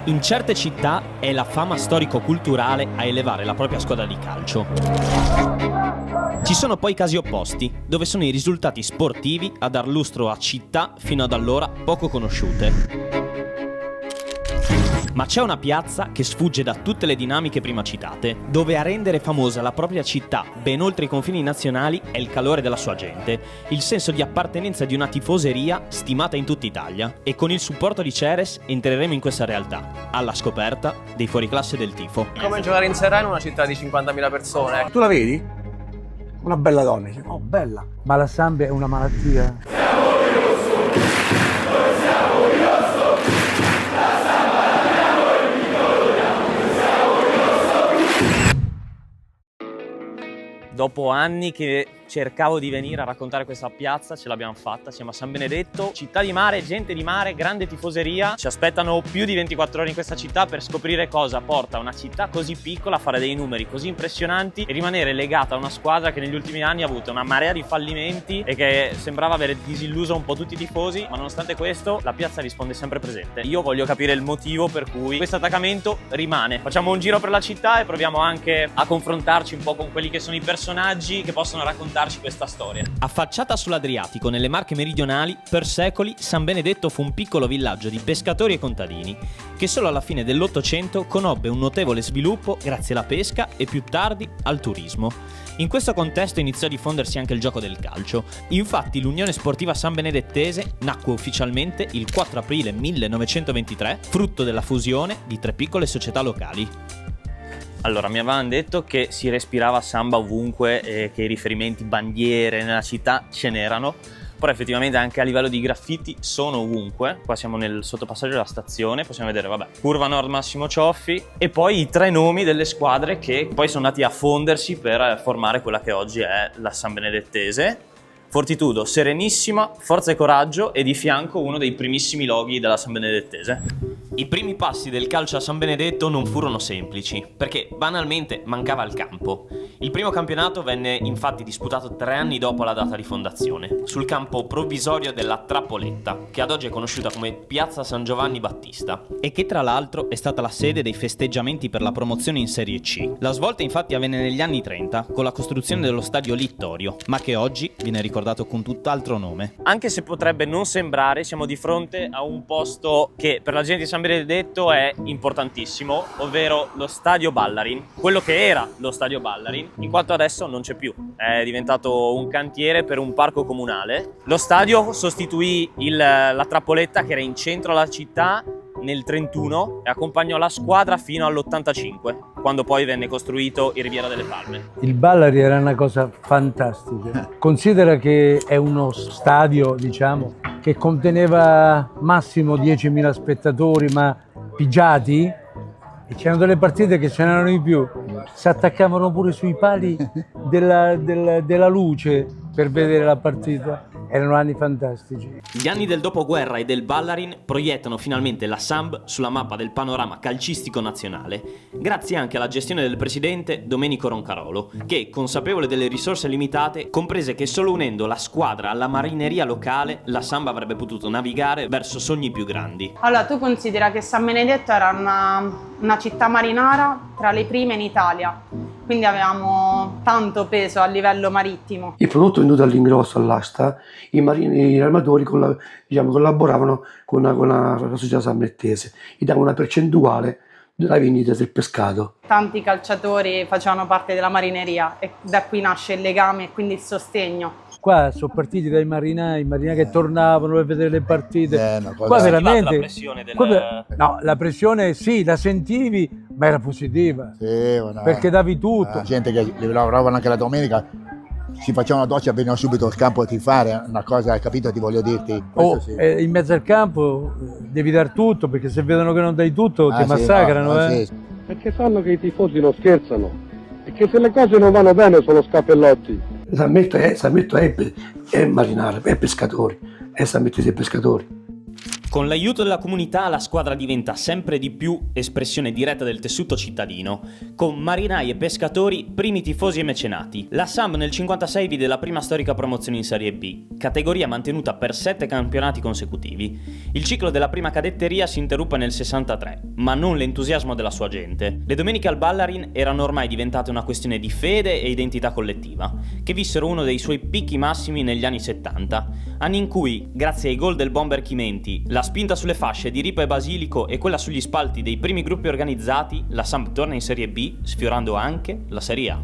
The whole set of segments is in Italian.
In certe città è la fama storico-culturale a elevare la propria squadra di calcio. Ci sono poi casi opposti, dove sono i risultati sportivi a dar lustro a città fino ad allora poco conosciute. Ma c'è una piazza che sfugge da tutte le dinamiche prima citate, dove a rendere famosa la propria città, ben oltre i confini nazionali, è il calore della sua gente, il senso di appartenenza di una tifoseria stimata in tutta Italia. E con il supporto di Ceres entreremo in questa realtà, alla scoperta dei fuoriclasse del tifo. Come giocare in Serie A in una città di 50.000 persone. Tu la vedi? Una bella donna, dice, oh bella. Ma la Samb è una malattia? Dopo anni che cercavo di venire a raccontare questa piazza, ce l'abbiamo fatta, siamo a San Benedetto, città di mare, gente di mare, grande tifoseria. Ci aspettano più di 24 ore in questa città per scoprire cosa porta una città così piccola a fare dei numeri così impressionanti e rimanere legata a una squadra che negli ultimi anni ha avuto una marea di fallimenti e che sembrava avere disilluso un po' tutti i tifosi, ma nonostante questo la piazza risponde sempre presente. Io voglio capire il motivo per cui questo attaccamento rimane. Facciamo un giro per la città e proviamo anche a confrontarci un po' con quelli che sono i personaggi che possono raccontare questa storia. Affacciata sull'Adriatico, nelle Marche meridionali, per secoli San Benedetto fu un piccolo villaggio di pescatori e contadini, che solo alla fine dell'Ottocento conobbe un notevole sviluppo grazie alla pesca e più tardi al turismo. In questo contesto iniziò a diffondersi anche il gioco del calcio. Infatti l'Unione Sportiva Sanbenedettese nacque ufficialmente il 4 aprile 1923, frutto della fusione di 3 piccole società locali. Allora, mi avevano detto che si respirava samba ovunque e che i riferimenti bandiere nella città ce n'erano, però effettivamente anche a livello di graffiti sono ovunque. Qua siamo nel sottopassaggio della stazione, possiamo vedere, vabbè, Curva Nord Massimo Cioffi e poi i 3 nomi delle squadre che poi sono andati a fondersi per formare quella che oggi è la Sanbenedettese. Fortitudo, Serenissima, Forza e Coraggio e di fianco uno dei primissimi loghi della Sanbenedettese. I primi passi del calcio a San Benedetto non furono semplici, perché banalmente mancava il campo. Il primo campionato venne infatti disputato 3 anni dopo la data di fondazione, sul campo provvisorio della Trappoletta, che ad oggi è conosciuta come Piazza San Giovanni Battista, e che tra l'altro è stata la sede dei festeggiamenti per la promozione in Serie C. La svolta infatti avvenne negli anni 30, con la costruzione dello stadio Littorio, ma che oggi viene ricordato con tutt'altro nome. Anche se potrebbe non sembrare, siamo di fronte a un posto che per la gente di San Benedetto è importantissimo, ovvero lo Stadio Ballarin, quello che era lo Stadio Ballarin, in quanto adesso non c'è più, è diventato un cantiere per un parco comunale. Lo stadio sostituì la Trappoletta che era in centro alla città nel 31 e accompagnò la squadra fino all'85, quando poi venne costruito il Riviera delle Palme. Il Ballari era una cosa fantastica. Considera che è uno stadio, diciamo, che conteneva massimo 10.000 spettatori, ma pigiati, e c'erano delle partite che ce n'erano di più. Si attaccavano pure sui pali della luce per vedere la partita. Erano anni fantastici. Gli anni del dopoguerra e del Ballarin proiettano finalmente la Samb sulla mappa del panorama calcistico nazionale, grazie anche alla gestione del presidente Domenico Roncarolo, che, consapevole delle risorse limitate, comprese che solo unendo la squadra alla marineria locale la Samb avrebbe potuto navigare verso sogni più grandi. Allora, tu considera che San Benedetto era una città marinara tra le prime in Italia, quindi avevamo tanto peso a livello marittimo. Il prodotto venduto all'ingrosso, all'asta, gli armatori collaboravano con la società sambenettese, gli davano una percentuale della vendita del pescato. Tanti calciatori facevano parte della marineria e da qui nasce il legame e quindi il sostegno. Qua sono partiti dai marinai che tornavano per vedere le partite. Qua La veramente pressione del... no, la pressione sì, la sentivi, ma era positiva. Sì, perché davi tutto. La gente che lavoravano anche la domenica si facevano la doccia e venivano subito al campo a tifare, una cosa, hai capito, ti voglio dirti. Sì. In mezzo al campo devi dar tutto, perché se vedono che non dai tutto ti massacrano. No, sì. Perché sanno che i tifosi non scherzano e che se le cose non vanno bene sono scappellotti. San Benedetto è marinare, è pescatori, è San Benedetto è pescatori. Con l'aiuto della comunità la squadra diventa sempre di più espressione diretta del tessuto cittadino, con marinai e pescatori primi tifosi e mecenati. La Samb nel 56 vide la prima storica promozione in Serie B, categoria mantenuta per 7 campionati consecutivi. Il ciclo della prima cadetteria si interruppe nel 63, ma non l'entusiasmo della sua gente. Le domeniche al Ballarin erano ormai diventate una questione di fede e identità collettiva, che vissero uno dei suoi picchi massimi negli anni 70, anni in cui, grazie ai gol del bomber Chimenti, la spinta sulle fasce di Ripa e Basilico e quella sugli spalti dei primi gruppi organizzati, la Samb torna in Serie B, sfiorando anche la Serie A.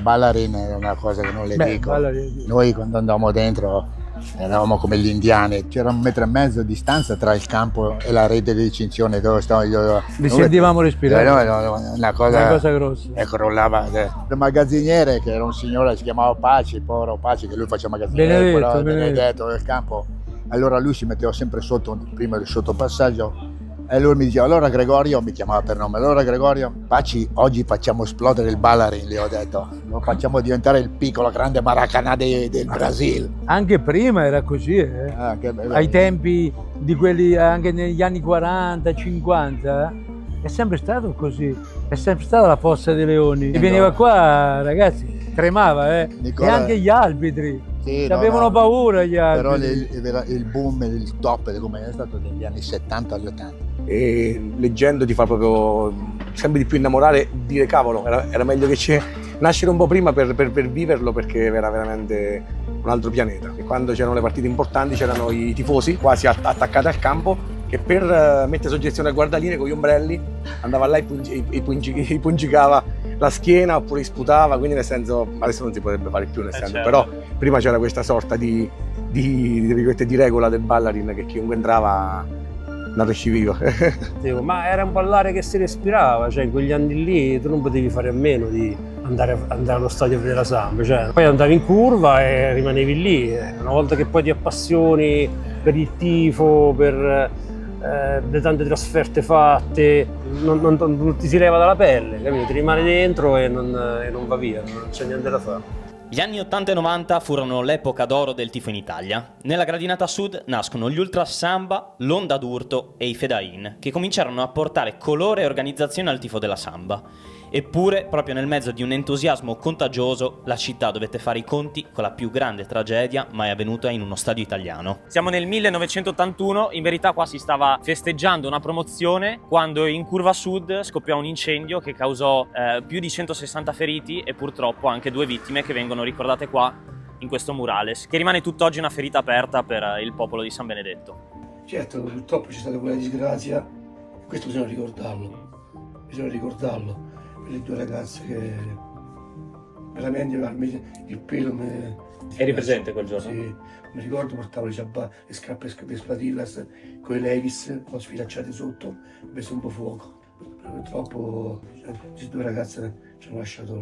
Ballarin è una cosa che non le dico. Ballarin. Noi quando andavamo dentro eravamo come gli indiani, c'era 1,5 metri di distanza tra il campo e la rete di cinzione dove stavo io. Vi sentivamo respirare. Una cosa grossa. E crollava. Il magazziniere, che era un signore, si chiamava Paci, povero Paci, che lui faceva magazziniere, Benedetto del campo. Allora lui si metteva sempre sotto, prima del sottopassaggio, e lui mi diceva: allora Gregorio, mi chiamava per nome, allora Gregorio, Paci, oggi facciamo esplodere il Ballarin, gli ho detto, lo facciamo diventare il piccolo grande Maracanã del Brasile. Anche prima era così, ai tempi di quelli, anche negli anni 40, 50, è sempre stato così, è sempre stata la Fossa dei Leoni. E veniva qua, ragazzi, tremava, Nicola, e anche gli arbitri. Sì, avevano paura gli altri. Però il boom, il top come è stato negli anni 70 agli 80. E leggendo ti fa proprio sempre di più innamorare, dire cavolo, era meglio che nascere un po' prima per viverlo, perché era veramente un altro pianeta. E quando c'erano le partite importanti c'erano i tifosi quasi attaccati al campo, che per mettere soggezione al guardaline con gli ombrelli andava là e puncicava la schiena oppure sputava, quindi nel senso adesso non si potrebbe fare più, nel senso, certo. Però prima c'era questa sorta di regola del Ballarin che chiunque entrava non riusciva. Ma era un ballare che si respirava, cioè in quegli anni lì tu non potevi fare a meno di andare allo stadio a vedere la Samb, cioè, poi andavi in curva e rimanevi lì. Una volta che poi ti appassioni per il tifo, per le tante trasferte fatte, non ti si leva dalla pelle, capito? Ti rimane dentro e non va via, non c'è niente da fare. Gli anni 80 e 90 furono l'epoca d'oro del tifo in Italia. Nella gradinata sud nascono gli Ultras Samba, l'Onda d'Urto e i Fedain, che cominciarono a portare colore e organizzazione al tifo della Samba. Eppure, proprio nel mezzo di un entusiasmo contagioso, la città dovette fare i conti con la più grande tragedia mai avvenuta in uno stadio italiano. Siamo nel 1981, in verità qua si stava festeggiando una promozione quando in Curva Sud scoppiò un incendio che causò più di 160 feriti e purtroppo anche 2 vittime che vengono ricordate qua in questo murales, che rimane tutt'oggi una ferita aperta per il popolo di San Benedetto. Certo, purtroppo c'è stata quella disgrazia, questo bisogna ricordarlo. Le 2 ragazze che veramente il pelo Eri presente quel giorno? Sì, mi ricordo, portavo le scarpe per Splatillas con le Levis, ho sfilacciate sotto, ho messo un po' fuoco. Purtroppo queste 2 ragazze ci hanno lasciato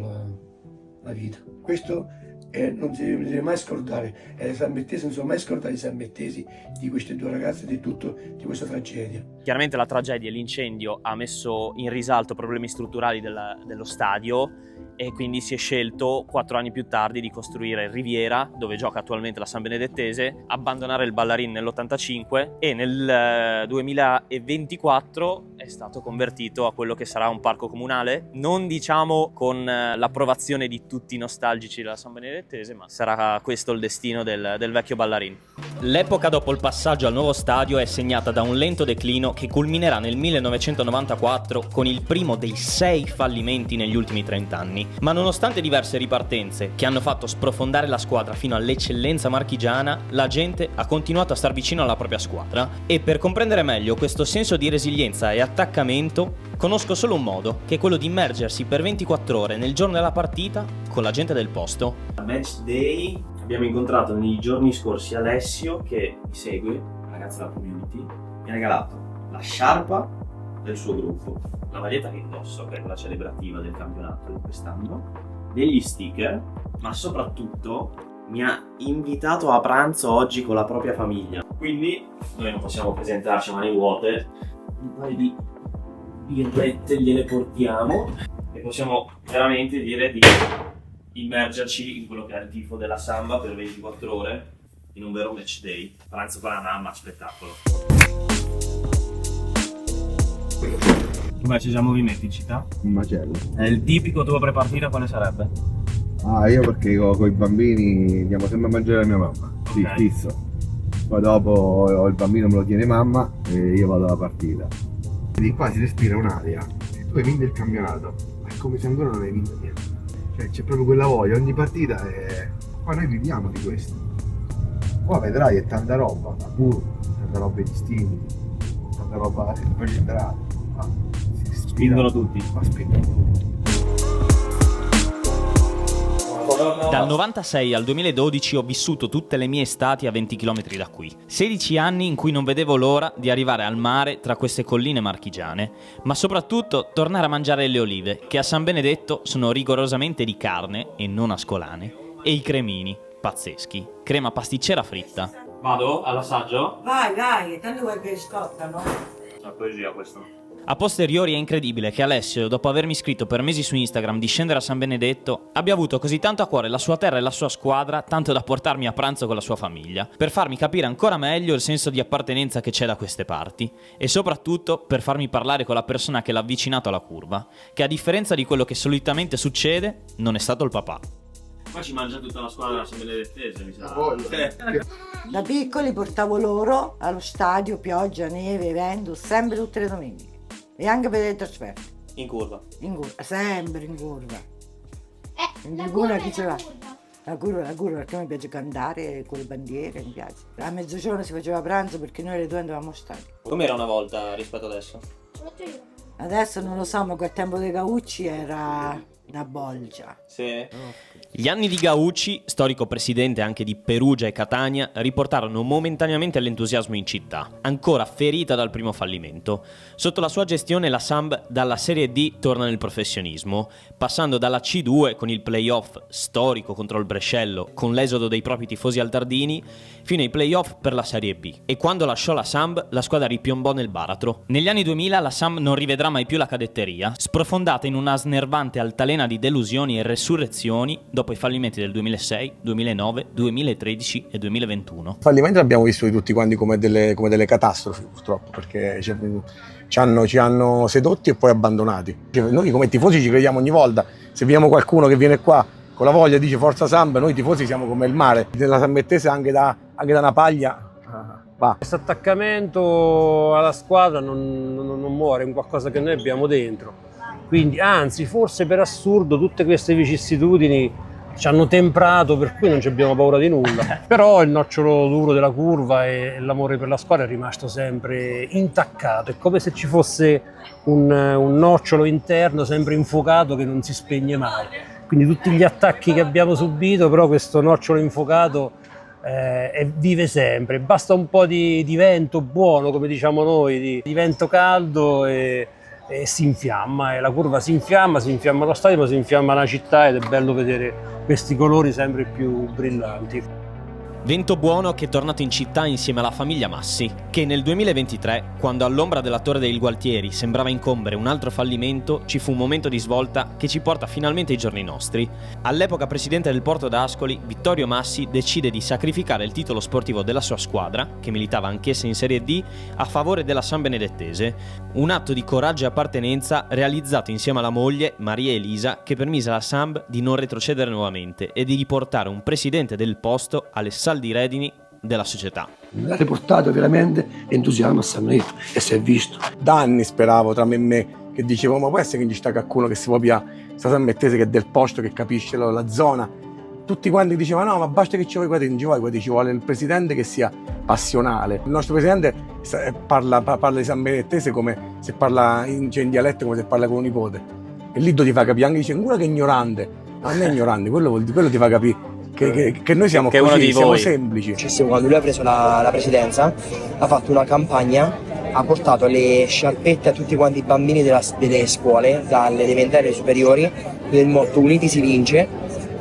la vita. Questo non si deve mai scordare, le sambettesi non sono mai scordati i sambettesi di queste 2 ragazze e di questa tragedia. Chiaramente la tragedia e l'incendio ha messo in risalto problemi strutturali dello stadio e quindi si è scelto 4 anni più tardi di costruire Riviera, dove gioca attualmente la San Benedettese, abbandonare il Ballarin nell'85 e nel 2024 è stato convertito a quello che sarà un parco comunale, non diciamo con l'approvazione di tutti i nostalgici della San Benedettese, ma sarà questo il destino del vecchio Ballarin. L'epoca dopo il passaggio al nuovo stadio è segnata da un lento declino che culminerà nel 1994 con il primo dei 6 fallimenti negli ultimi 30 anni. Ma nonostante diverse ripartenze che hanno fatto sprofondare la squadra fino all'eccellenza marchigiana, la gente ha continuato a star vicino alla propria squadra. E per comprendere meglio questo senso di resilienza e attaccamento, conosco solo un modo, che è quello di immergersi per 24 ore nel giorno della partita con la gente del posto. A Match Day abbiamo incontrato nei giorni scorsi Alessio, che mi segue, un ragazzo della community, mi ha regalato la sciarpa del suo gruppo, la maglietta che indosso, che è quella celebrativa del campionato di quest'anno, degli sticker, ma soprattutto mi ha invitato a pranzo oggi con la propria famiglia. Quindi noi non possiamo presentarci a mani vuote, un paio di birrette gliele portiamo e possiamo veramente dire di immergerci in quello che è il tifo della Samba per 24 ore in un vero match day. Pranzo con la mamma, spettacolo. Come ci siamo movimenti in città? Un macello. È il tipico tuo prepartita, quale sarebbe? Io perché con i bambini andiamo sempre a mangiare la mia mamma, sì, Ok. fisso. Poi dopo il bambino me lo tiene mamma e io vado alla partita. Di qua si respira un'aria. Se tu hai vinto il campionato, è come se ancora non hai vinto niente. Cioè c'è proprio quella voglia, ogni partita è... Poi noi viviamo di questo. Qua vedrai è tanta roba, la curva, tanta roba di stimoli, tanta roba poi centrale. Spingono tutti. Ma spingono tutti. Dal 96 al 2012 ho vissuto tutte le mie estati a 20 km da qui. 16 anni in cui non vedevo l'ora di arrivare al mare tra queste colline marchigiane, ma soprattutto tornare a mangiare le olive, che a San Benedetto sono rigorosamente di carne e non ascolane, e i cremini, pazzeschi, crema pasticcera fritta. Vado all'assaggio? Vai, tanto vuoi che scottano? Una poesia questo. A posteriori è incredibile che Alessio, dopo avermi scritto per mesi su Instagram di scendere a San Benedetto, abbia avuto così tanto a cuore la sua terra e la sua squadra, tanto da portarmi a pranzo con la sua famiglia, per farmi capire ancora meglio il senso di appartenenza che c'è da queste parti, e soprattutto per farmi parlare con la persona che l'ha avvicinato alla curva, che a differenza di quello che solitamente succede, non è stato il papà. Qua ci mangia tutta la squadra San Benedettese, mi sa. Da piccoli portavo loro allo stadio, pioggia, neve, evento, sempre tutte le domeniche. E anche per le trasferte. In curva. In curva, sempre in curva. In curva chi ce l'ha? La curva perché a me piace cantare con le bandiere, mi piace. A mezzogiorno si faceva pranzo perché noi alle 2 andavamo allo stadio. Com'era una volta rispetto adesso? Adesso non lo so, ma quel tempo dei Gaucci era una bolgia. Sì. Gli anni di Gaucci, storico presidente anche di Perugia e Catania, riportarono momentaneamente l'entusiasmo in città, ancora ferita dal primo fallimento. Sotto la sua gestione la Samb dalla Serie D torna nel professionismo, passando dalla C2 con il playoff storico contro il Brescello, con l'esodo dei propri tifosi al Tardini, fino ai playoff per la Serie B. E quando lasciò la Samb, la squadra ripiombò nel baratro. Negli anni 2000 la Samb non rivedrà mai più la cadetteria, sprofondata in una snervante altalena di delusioni e resurrezioni dopo i fallimenti del 2006, 2009, 2013 e 2021. I fallimenti li abbiamo visti tutti quanti come delle catastrofi, purtroppo, perché ci hanno sedotti e poi abbandonati. Noi come tifosi ci crediamo ogni volta, se vediamo qualcuno che viene qua con la voglia dice forza Samb, noi tifosi siamo come il mare, nella Sambettese anche da una paglia va. Questo attaccamento alla squadra non muore, è un qualcosa che noi abbiamo dentro. Quindi, anzi, forse per assurdo tutte queste vicissitudini ci hanno temprato, per cui non ci abbiamo paura di nulla. Però il nocciolo duro della curva e l'amore per la squadra è rimasto sempre intaccato. È come se ci fosse un nocciolo interno sempre infuocato che non si spegne mai. Quindi tutti gli attacchi che abbiamo subito, però questo nocciolo infuocato vive sempre. Basta un po' di vento buono, come diciamo noi, di vento caldo e si infiamma, e la curva si infiamma lo stadio, ma si infiamma la città, ed è bello vedere questi colori sempre più brillanti. Vento buono che è tornato in città insieme alla famiglia Massi, che nel 2023, quando all'ombra della Torre dei Gualtieri sembrava incombere un altro fallimento, ci fu un momento di svolta che ci porta finalmente ai giorni nostri. All'epoca presidente del Porto d'Ascoli, Vittorio Massi decide di sacrificare il titolo sportivo della sua squadra, che militava anch'essa in Serie D, a favore della San Benedettese. Un atto di coraggio e appartenenza realizzato insieme alla moglie, Maria Elisa, che permise alla Samb di non retrocedere nuovamente e di riportare un presidente del posto alle saldi redini della società. Ha riportato veramente entusiasmo a San Benedetto e si è visto. Da anni speravo tra me e me, che dicevo ma può essere che ci sta qualcuno che si proprio sta Sambettese, che è del posto, che capisce la zona. Tutti quanti dicevano no, ma basta che ci vuoi guardare, ci vuole il presidente che sia passionale. Il nostro presidente parla di San Benedettese come se parla in dialetto, come se parla con un nipote. E lì ti fa capire, anche dice ancora che è ignorante. Non è ignorante, quello ti fa capire che noi siamo che così, siamo semplici. Quando lui ha preso la presidenza, ha fatto una campagna, ha portato le sciarpette a tutti quanti i bambini delle scuole, dalle elementari alle superiori, del motto Uniti si vince,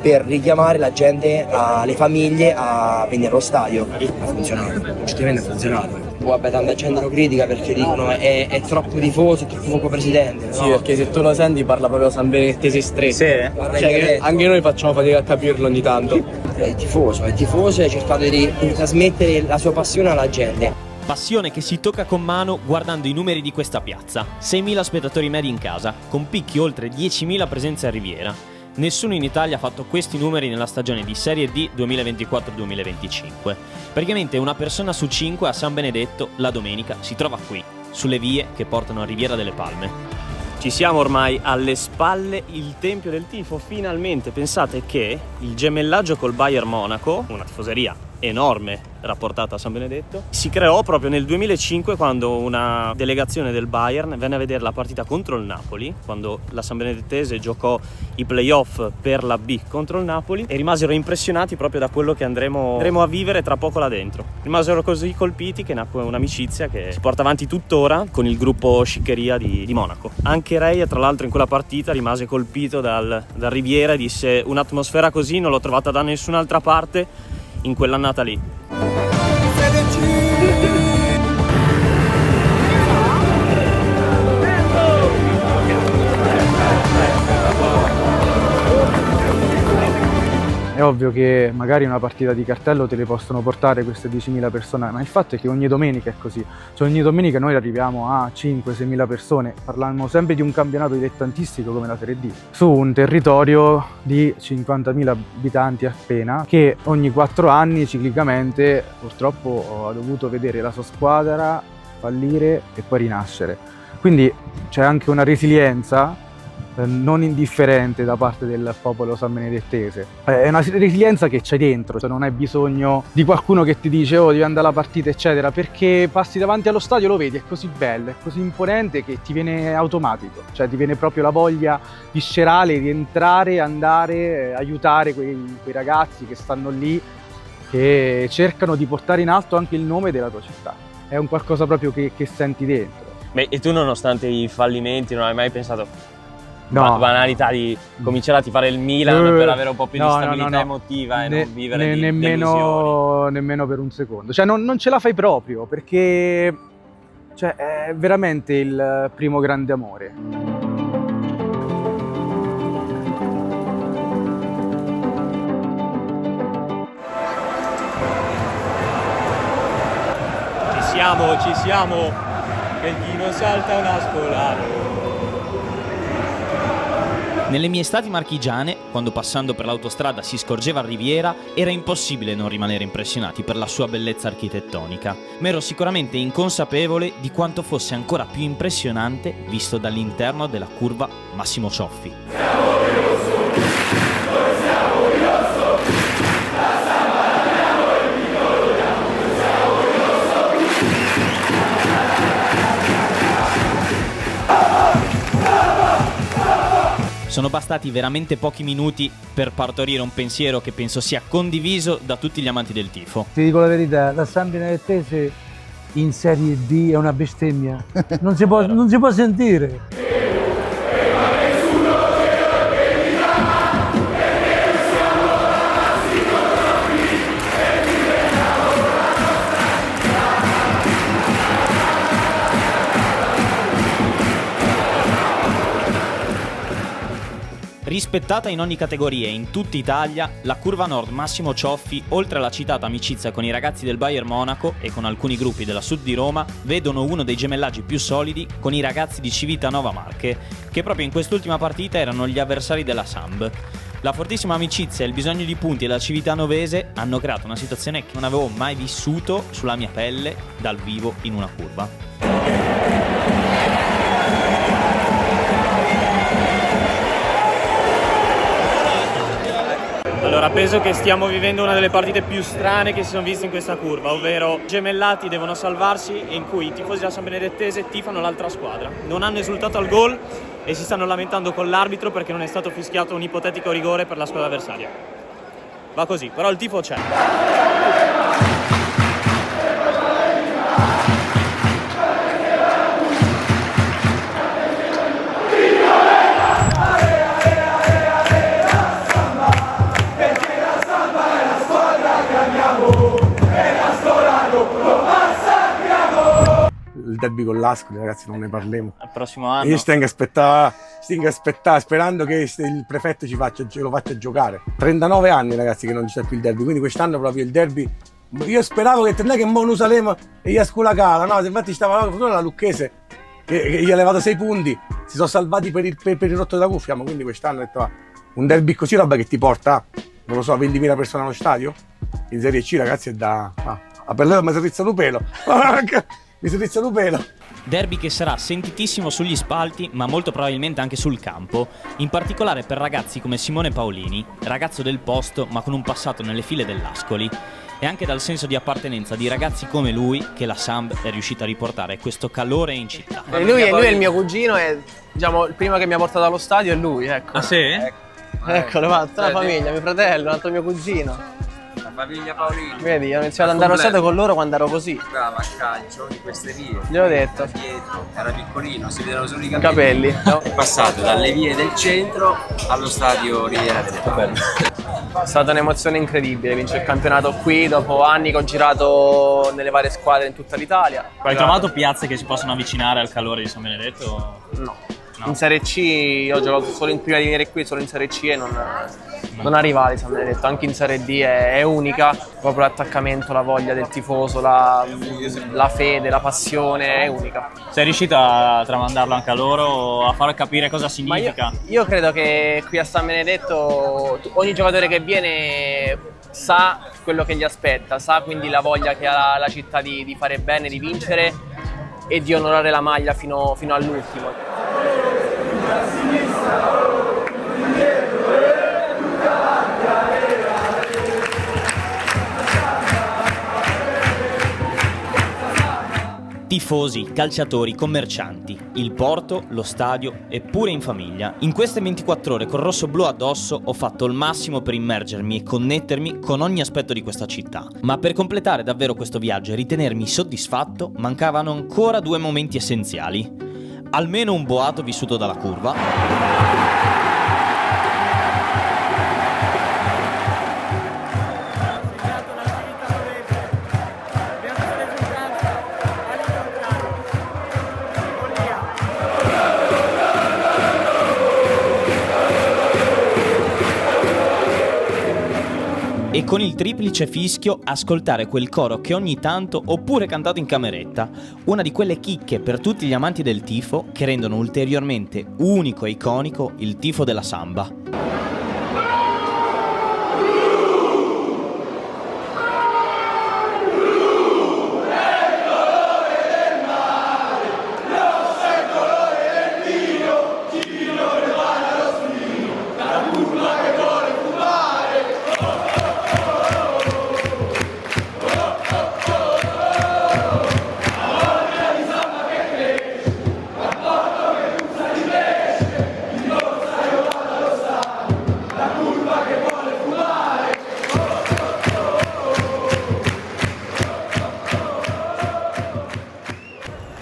per richiamare la gente, le famiglie a venire allo stadio. Ha funzionato, effettivamente ha funzionato. purtroppo vabbè tanta gente lo critica perché dicono è troppo tifoso, è troppo poco presidente. Sì, perché se tu lo senti parla proprio sanbenedettese stretto. Sì. Guarda, Cioè, che anche noi facciamo fatica a capirlo ogni tanto. è tifoso e ha cercato di trasmettere la sua passione alla gente. Passione che si tocca con mano guardando i numeri di questa piazza. 6.000 spettatori medi in casa, con picchi oltre 10.000 presenze a Riviera. Nessuno in Italia ha fatto questi numeri nella stagione di Serie D 2024-2025. Praticamente una persona su 5 a San Benedetto la domenica si trova qui, sulle vie che portano a Riviera delle Palme. Ci siamo ormai alle spalle, il tempio del tifo, finalmente. Pensate che il gemellaggio col Bayern Monaco, una tifoseria enorme rapportata a San Benedetto, si creò proprio nel 2005 quando una delegazione del Bayern venne a vedere la partita contro il Napoli, quando la San Benedettese giocò i playoff per la B contro il Napoli, e rimasero impressionati proprio da quello che andremo a vivere tra poco là dentro. Rimasero così colpiti che nacque un'amicizia che si porta avanti tuttora con il gruppo Sciccheria di Monaco. Anche Reia, tra l'altro, in quella partita rimase colpito dal Riviera e disse: un'atmosfera così non l'ho trovata da nessun'altra parte in quell'annata lì. È ovvio che magari una partita di cartello te le possono portare queste 10.000 persone, ma il fatto è che ogni domenica è così. Cioè ogni domenica noi arriviamo a 5-6.000 persone, parliamo sempre di un campionato dilettantistico come la Serie D, su un territorio di 50.000 abitanti appena, che ogni 4 anni ciclicamente purtroppo ha dovuto vedere la sua squadra fallire e poi rinascere. Quindi c'è anche una resilienza non indifferente da parte del popolo sanbenedettese. È una resilienza che c'è dentro, cioè non hai bisogno di qualcuno che ti dice oh devi andare alla partita eccetera, perché passi davanti allo stadio, lo vedi, è così bello, è così imponente che ti viene automatico, cioè ti viene proprio la voglia viscerale di entrare, andare, aiutare quei ragazzi che stanno lì, che cercano di portare in alto anche il nome della tua città. È un qualcosa proprio che senti dentro. Beh, e tu nonostante i fallimenti non hai mai pensato banalità di cominciare a tifare il Milan per avere un po' più di stabilità emotiva e non vivere di delusioni? Nemmeno per un secondo. Cioè non ce la fai proprio, perché cioè, è veramente il primo grande amore. Ci siamo, che chi non salta una scolaro. Nelle mie estati marchigiane, quando passando per l'autostrada si scorgeva Riviera, era impossibile non rimanere impressionati per la sua bellezza architettonica, ma ero sicuramente inconsapevole di quanto fosse ancora più impressionante visto dall'interno della curva Massimo Cioffi. Sono bastati veramente pochi minuti per partorire un pensiero che penso sia condiviso da tutti gli amanti del tifo. Ti dico la verità, la San Benedettese in Serie D è una bestemmia, non si può sentire. Rispettata in ogni categoria in tutta Italia, la Curva Nord Massimo Cioffi, oltre alla citata amicizia con i ragazzi del Bayern Monaco e con alcuni gruppi della Sud di Roma, vedono uno dei gemellaggi più solidi con i ragazzi di Civitanova Marche, che proprio in quest'ultima partita erano gli avversari della Samb. La fortissima amicizia e il bisogno di punti della Civitanovese hanno creato una situazione che non avevo mai vissuto sulla mia pelle dal vivo in una curva. Allora, penso che stiamo vivendo una delle partite più strane che si sono viste in questa curva, ovvero gemellati devono salvarsi e in cui i tifosi della San Benedettese tifano l'altra squadra. Non hanno esultato al gol e si stanno lamentando con l'arbitro perché non è stato fischiato un ipotetico rigore per la squadra avversaria. Va così, però il tifo c'è. Lo massacriamo! derby con l'Ascoli, ragazzi, non ne parliamo. Al prossimo anno. Io sto a aspettare, sperando che il prefetto lo faccia giocare. 39 anni, ragazzi, che non ci sta più il derby, quindi quest'anno proprio il derby. Io speravo che non è che mo non saremo e gli Ascula cala, no, infatti stava la Lucchese che gli ha levato 6 punti, si sono salvati per il rotto della cuffia, ma quindi quest'anno ho detto, un derby così, roba che ti porta, non lo so, 20.000 persone allo stadio? In Serie C, ragazzi, è da... per lei mi si rizzato un pelo. Mi si rizzato un pelo. Derby che sarà sentitissimo sugli spalti, ma molto probabilmente anche sul campo, in particolare per ragazzi come Simone Paolini, ragazzo del posto ma con un passato nelle file dell'Ascoli, e anche dal senso di appartenenza di ragazzi come lui che la Samb è riuscita a riportare questo calore in città. E lui è il mio cugino e diciamo il primo che mi ha portato allo stadio è lui, ecco. Ah sì? Eccolo, va, tutta la famiglia, mio fratello, un altro mio cugino. La famiglia Paolini. Vedi, ho iniziato ad andare allo stadio con loro quando ero così. Brava a calcio di queste vie. Gliel'ho detto. Dietro, era piccolino, si vedevano solo i capelli. No? È passato dalle vie del centro allo stadio Riviera delle Palle. È stata un'emozione incredibile vincere il campionato qui dopo anni che ho girato nelle varie squadre in tutta l'Italia. Hai trovato piazze che si possono avvicinare al calore di San Benedetto? No. In Serie C ho giocato solo prima di venire qui, solo in Serie C e non arrivava di San Benedetto. Anche in Serie D è unica, proprio l'attaccamento, la voglia del tifoso, la fede, la passione è unica. Sei riuscito a tramandarlo anche a loro, a far capire cosa significa? Io credo che qui a San Benedetto ogni giocatore che viene sa quello che gli aspetta, sa quindi la voglia che ha la città di fare bene, di vincere e di onorare la maglia fino all'ultimo. Tifosi, calciatori, commercianti, il porto, lo stadio e pure in famiglia. In queste 24 ore col rosso-blu addosso ho fatto il massimo per immergermi e connettermi con ogni aspetto di questa città. Ma per completare davvero questo viaggio e ritenermi soddisfatto, mancavano ancora 2 momenti essenziali. Almeno un boato vissuto dalla curva. E con il triplice fischio ascoltare quel coro che ogni tanto ho pure cantato in cameretta, una di quelle chicche per tutti gli amanti del tifo che rendono ulteriormente unico e iconico il tifo della Samba.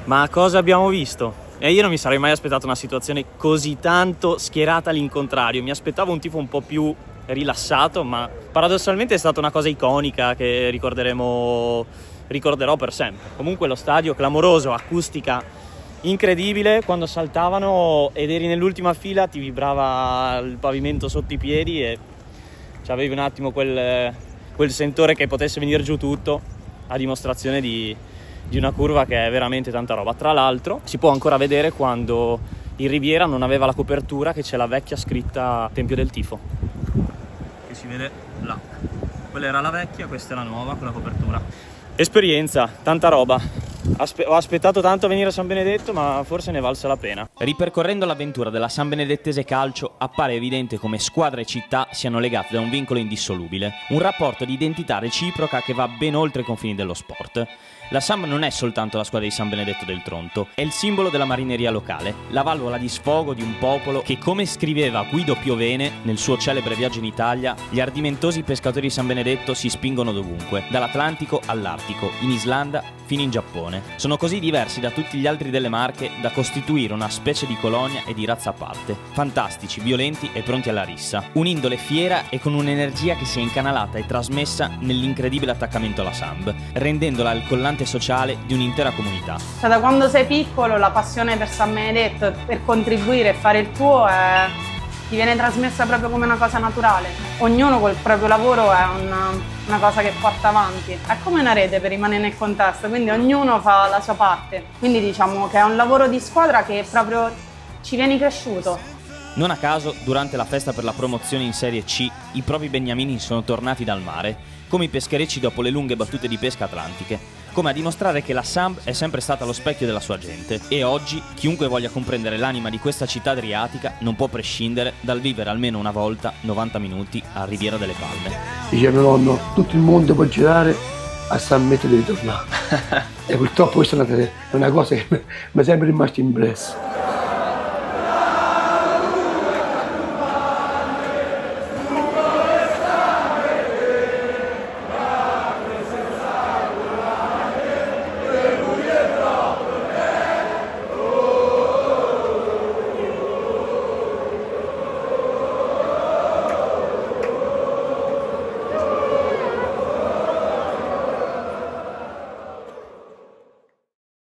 Ma cosa abbiamo visto? E io non mi sarei mai aspettato una situazione così tanto schierata all'incontrario. Mi aspettavo un tifo un po' più rilassato, ma paradossalmente è stata una cosa iconica che ricorderò per sempre. Comunque lo stadio clamoroso, acustica incredibile, quando saltavano ed eri nell'ultima fila ti vibrava il pavimento sotto i piedi e avevi un attimo quel sentore che potesse venire giù tutto, a dimostrazione di una curva che è veramente tanta roba. Tra l'altro si può ancora vedere quando il Riviera non aveva la copertura, che c'è la vecchia scritta Tempio del Tifo, che si vede là. Quella era la vecchia, questa è la nuova con la copertura. Esperienza, tanta roba. Ho aspettato tanto a venire a San Benedetto, ma forse ne valse la pena. Ripercorrendo l'avventura della San Benedettese Calcio, appare evidente come squadra e città siano legate da un vincolo indissolubile, un rapporto di identità reciproca che va ben oltre i confini dello sport. La Samb non è soltanto la squadra di San Benedetto del Tronto, è il simbolo della marineria locale, la valvola di sfogo di un popolo che, come scriveva Guido Piovene nel suo celebre viaggio in Italia, gli ardimentosi pescatori di San Benedetto si spingono dovunque, dall'Atlantico all'Artico, in Islanda fino in Giappone. Sono così diversi da tutti gli altri delle Marche da costituire una specie di colonia e di razza a parte. Fantastici, violenti e pronti alla rissa. Un'indole fiera e con un'energia che si è incanalata e trasmessa nell'incredibile attaccamento alla Samb, rendendola il collante sociale di un'intera comunità. Cioè, da quando sei piccolo la passione per San Benedetto, per contribuire e fare il tuo ti viene trasmessa proprio come una cosa naturale. Ognuno col proprio lavoro è una cosa che porta avanti. È come una rete per rimanere nel contesto, quindi ognuno fa la sua parte. Quindi diciamo che è un lavoro di squadra che proprio ci viene cresciuto. Non a caso, durante la festa per la promozione in Serie C, i propri beniamini sono tornati dal mare, come i pescherecci dopo le lunghe battute di pesca atlantiche, come a dimostrare che la Samb è sempre stata lo specchio della sua gente. E oggi, chiunque voglia comprendere l'anima di questa città adriatica non può prescindere dal vivere almeno una volta 90 minuti a Riviera delle Palme. Dice mio nonno, tutto il mondo può girare, a San Benedetto devi tornare. E purtroppo questa è una cosa che mi è sempre rimasta impressa.